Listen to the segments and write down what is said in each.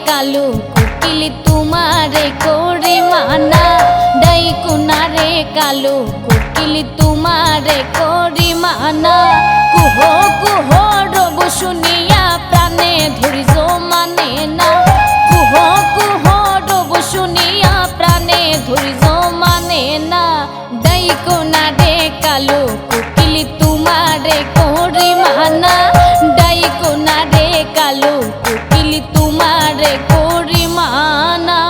কালো কোকিল তোমারে করি মানা, ডাইকো না রে কালো কোকিল তোমারে করি মানা। কুহ কুহ রব শুনিয়া প্রাণে ধৈর্য মানে না, কুহ কুহ রব শুনিয়া প্রাণে ধৈর্য মানে না। ডাইকো না রে কালো কোকিল তোমারে করি মানা, ডাইকো না রে কালো কোকিল তোমারে করি মানা।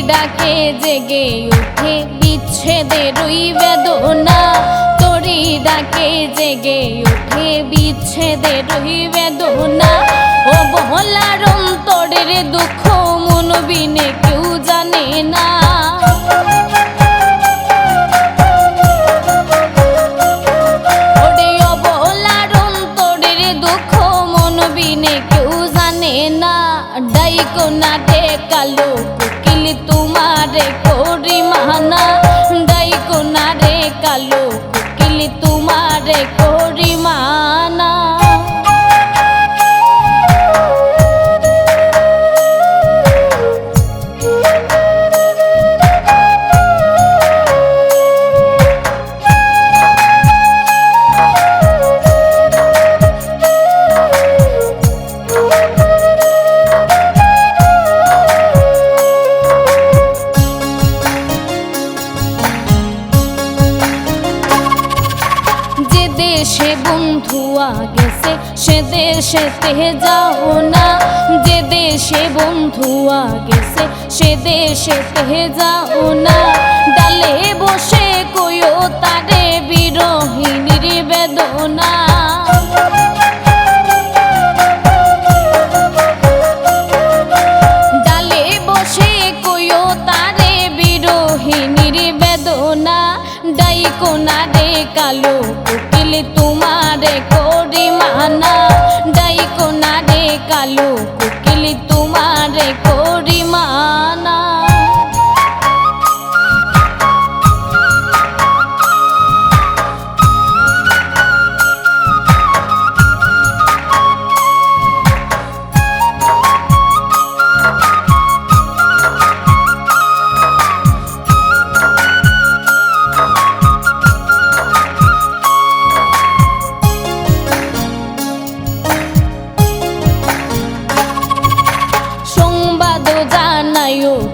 ডাকে জেগে উঠে বিচ্ছেদের বেদনা, তোরি ডাকে জেগে উঠে বিচ্ছেদের বেদনা। ও বহলার অন্তরের দুঃখ মন বিনে কেউ জানে না, ওরে অবলার অন্তরের দুঃখ মন বিনে কেউ জানে না। ডাইকো না রে কালো কোকিল তোমারে করি মানা, ডাইকো না রে কালো কোকিল তোমারে করি মানা। দেশে বন্ধুয়া গেছে সে দেশেতে যাও না, যে দেশে বন্ধুয়া গেছে সে দেশেতে যাও না। ডালে বসে কইও তারে বিরহিনীর বেদনা, ডালে বসে কইও তারে বিরহিনীর বেদনা। ডাইকো না রে কালো কোকিল তোমারে করি মানা, ডাইকো না রে কালো কোকিল তোমারে করি মানা।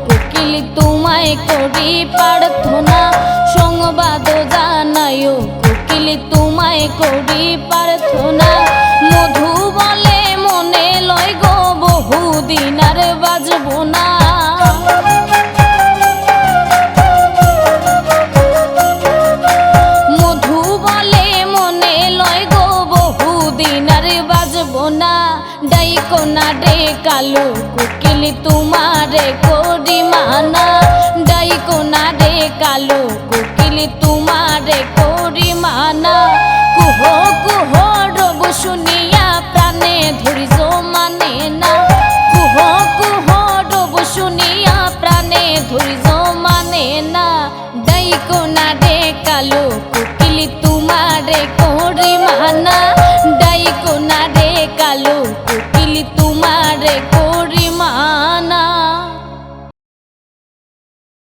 কোকিল তোমায় করি প্রার্থনা, সংবাদ জানায়ো কোকিল তোমায় করি প্রার্থনা। মধু বলে মনে লয় গো বহুদিন আর বাজব না, মধু বলে মনে লয় গো বহুদিন আর বাজব না। ডাইকো না রে কালো কোকিল তোমারে করি মানা, ডাইকো না রে কালো